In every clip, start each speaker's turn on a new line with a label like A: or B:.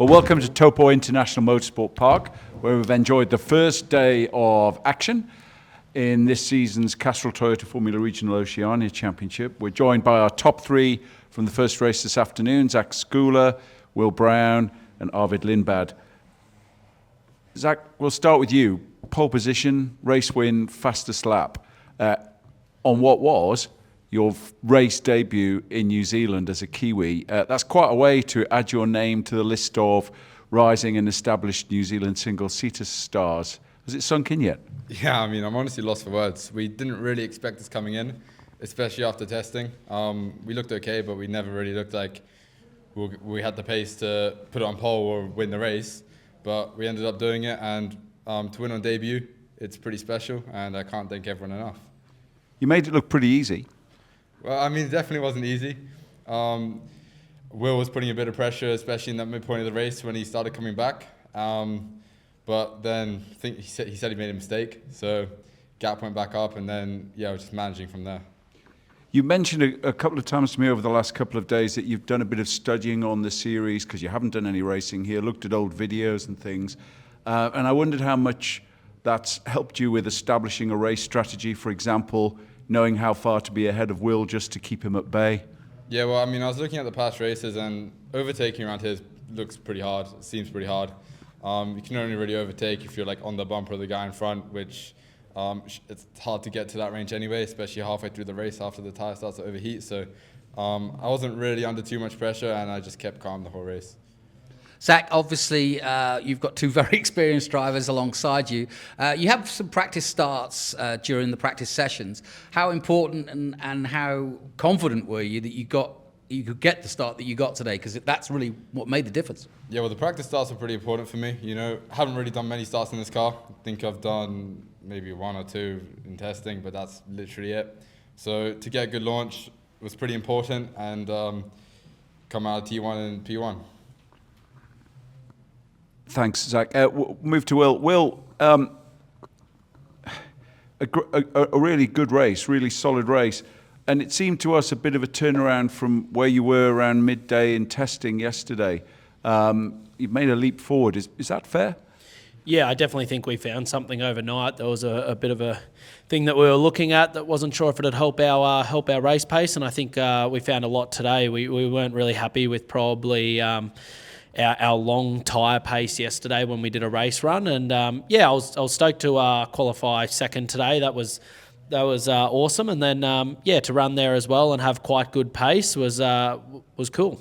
A: Well, welcome to Taupo International Motorsport Park, where we've enjoyed the first day of action in this season's Castrol Toyota Formula Regional Oceania Championship. We're joined by our top three from the first race this afternoon, Zach Schoer, Will Brown and Arvid Lindblad. Zach, we'll start with you. Pole position, race win, fastest lap on what was your race debut in New Zealand as a Kiwi. That's quite a way to add your name to the list of rising and established New Zealand single-seater stars. Has it sunk in yet?
B: Yeah, I mean, I'm honestly lost for words. We didn't really expect this coming in, especially after testing. We looked okay, but we never really looked like we had the pace to put it on pole or win the race. But we ended up doing it, and to win on debut, it's pretty special, and I can't thank everyone enough.
A: You made it look pretty easy.
B: Well, I mean, it definitely wasn't easy. Will was putting a bit of pressure, especially in that midpoint of the race when he started coming back. But then I think he said he made a mistake, so gap went back up, and then I was just managing from there.
A: You mentioned a couple of times to me over the last couple of days that you've done a bit of studying on the series because you haven't done any racing here, looked at old videos and things, and I wondered how much that's helped you with establishing a race strategy, for example, knowing how far to be ahead of Will just to keep him at bay.
B: Yeah, well, I mean, I was looking at the past races, and overtaking around here looks pretty hard. It seems pretty hard. You can only really overtake if you're like on the bumper of the guy in front, which it's hard to get to that range anyway, especially halfway through the race after the tyre starts to overheat. So I wasn't really under too much pressure, and I just kept calm the whole race.
C: Zach, obviously you've got two very experienced drivers alongside you. You have some practice starts during the practice sessions. How important and how confident were you that you could get the start that you got today? Because that's really what made the difference. Yeah,
B: well, the practice starts are pretty important for me. You know, I haven't really done many starts in this car. I think I've done maybe one or two in testing, but that's literally it. So to get a good launch was pretty important, and come out of T1 and P1.
A: Thanks, Zach. Move to Will. Will, a really good race, really solid race. And it seemed to us a bit of a turnaround from where you were around midday in testing yesterday. You've made a leap forward. Is that fair?
D: Yeah, I definitely think we found something overnight. There was a bit of a thing that we were looking at that wasn't sure if it'd help our race pace. And I think we found a lot today. We weren't really happy with probably our long tyre pace yesterday when we did a race run, and I was stoked to qualify second today. That was awesome, and then to run there as well and have quite good pace was cool.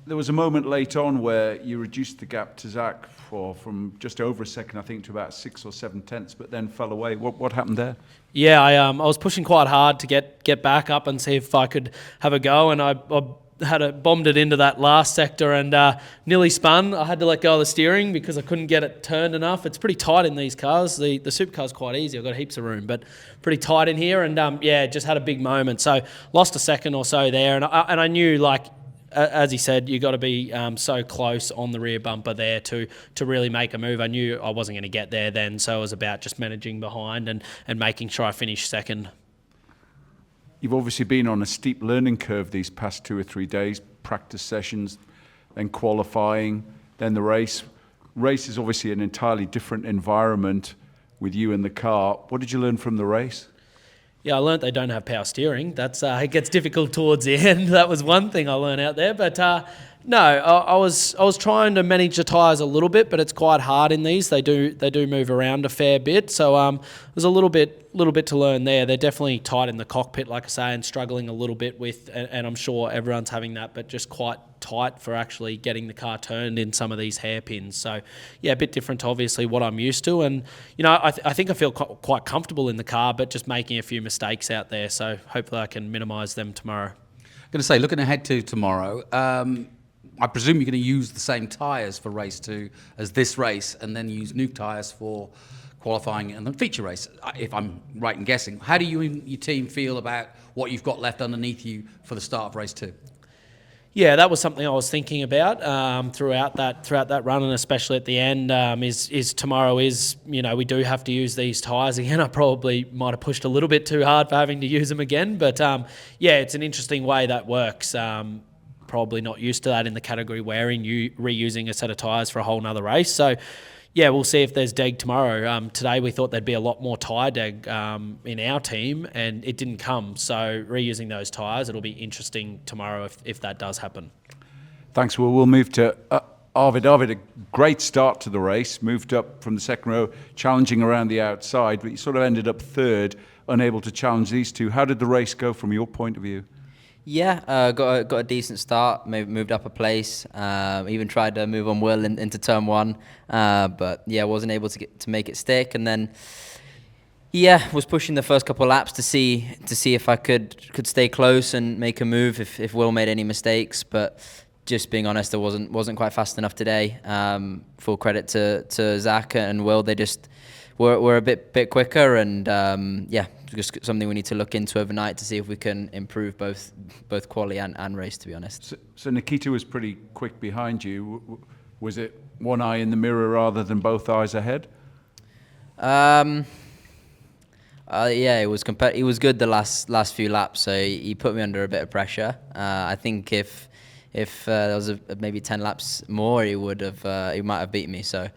A: There was a moment late on where you reduced the gap to Zach from just over a second, I think, to about 6 or 7 tenths, but then fell away. What happened there?
D: Yeah, I was pushing quite hard to get back up and see if I could have a go, and I bombed it into that last sector and nearly spun. I had to let go of the steering because I couldn't get it turned enough. It's pretty tight in these cars. The supercar's quite easy. I've got heaps of room, but pretty tight in here. And just had a big moment. So lost a second or so there. And I knew, like, as he said, you got to be so close on the rear bumper there to really make a move. I knew I wasn't going to get there then, so it was about just managing behind and making sure I finished second.
A: You've obviously been on a steep learning curve these past 2 or 3 days, practice sessions, then qualifying, then the race. Race is obviously an entirely different environment with you in the car. What did you learn from the race?
D: Yeah, I learned they don't have power steering. That's it gets difficult towards the end. That was one thing I learned out there. But no, I was trying to manage the tyres a little bit, but it's quite hard in these. They do move around a fair bit. So there's a little bit to learn there. They're definitely tight in the cockpit, like I say, and struggling a little bit with, and I'm sure everyone's having that, but just quite tight for actually getting the car turned in some of these hairpins. So yeah, a bit different to obviously what I'm used to. And I think I feel quite comfortable in the car, but just making a few mistakes out there. So hopefully I can minimise them tomorrow.
C: I'm going to say, looking ahead to tomorrow, I presume you're going to use the same tyres for race 2 as this race, and then use new tyres for qualifying and the feature race, if I'm right in guessing. How do you and your team feel about what you've got left underneath you for the start of race 2?
D: Yeah, that was something I was thinking about throughout that run, and especially at the end. Is tomorrow is we do have to use these tyres again. I probably might have pushed a little bit too hard for having to use them again, but it's an interesting way that works. probably not used to that in the category we're in, reusing a set of tyres for a whole nother race. So, yeah, we'll see if there's deg tomorrow. Today we thought there'd be a lot more tyre deg in our team, and it didn't come. So reusing those tyres, it'll be interesting tomorrow if that does happen.
A: Thanks. Well, we'll move to Arvid. Arvid, a great start to the race, moved up from the second row, challenging around the outside, but you sort of ended up third, unable to challenge these two. How did the race go from your point of view?
E: Yeah, got a decent start, moved up a place, even tried to move on Will into turn one, but yeah, wasn't able to make it stick. And then, yeah, was pushing the first couple of laps to see if I could stay close and make a move if Will made any mistakes, but just being honest, I wasn't quite fast enough today. Full credit to Zach and Will. They just were a bit quicker, and yeah, just something we need to look into overnight to see if we can improve both quali and race, to be honest.
A: So Nikita was pretty quick behind you. Was it one eye in the mirror rather than both eyes ahead?
E: Yeah, it was he was good the last few laps, so he put me under a bit of pressure. I think if there was maybe 10 laps more, he might have beat me. So,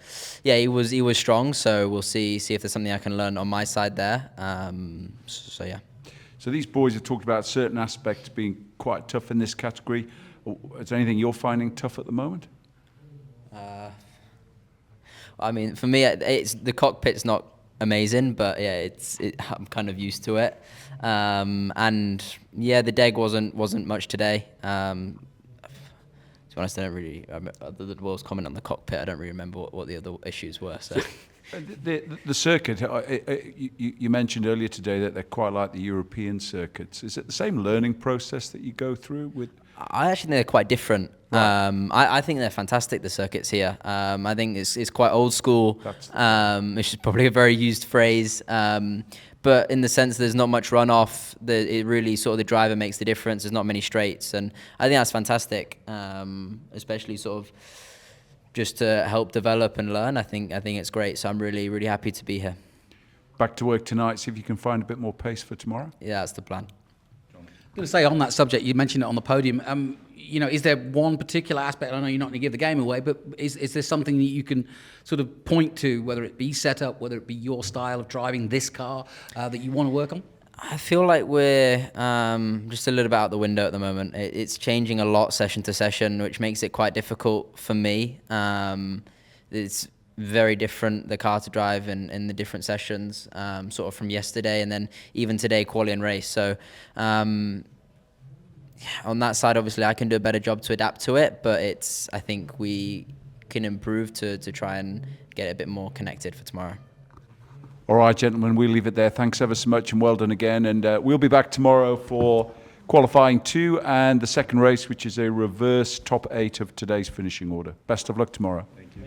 E: yeah, he was strong. So we'll see if there's something I can learn on my side there. So yeah.
A: So these boys have talked about certain aspects being quite tough in this category. Is there anything you're finding tough at the moment?
E: I mean, for me, the cockpit's not amazing, but yeah, I'm kind of used to it. And yeah, the deg wasn't much today. To be honest, I don't really, other than Will's comment on the cockpit, I don't really remember what the other issues were. So.
A: The circuit, you mentioned earlier today that they're quite like the European circuits. Is it the same learning process that you go through with?
E: I actually think they're quite different. Right. I think they're fantastic, the circuits here. I think it's quite old school, which is probably a very used phrase. But in the sense there's not much runoff, it really sort of the driver makes the difference. There's not many straights, and I think that's fantastic, especially sort of just to help develop and learn. I think it's great. So I'm really, really happy to be here.
A: Back to work tonight, see if you can find a bit more pace for tomorrow?
E: Yeah, that's the plan.
C: I'm going to say on that subject, you mentioned it on the podium. Is there one particular aspect? I know you're not going to give the game away, but is there something that you can sort of point to, whether it be setup, whether it be your style of driving this car, that you want to work on?
E: I feel like we're just a little bit out the window at the moment. It's changing a lot session to session, which makes it quite difficult for me. It's very different, the car to drive in the different sessions, sort of from yesterday and then even today, quali and race. So on that side, obviously, I can do a better job to adapt to it, but I think we can improve to try and get it a bit more connected for tomorrow.
A: All right, gentlemen, we'll leave it there. Thanks ever so much and well done again. And we'll be back tomorrow for qualifying 2 and the second race, which is a reverse top 8 of today's finishing order. Best of luck tomorrow.
D: Thank you.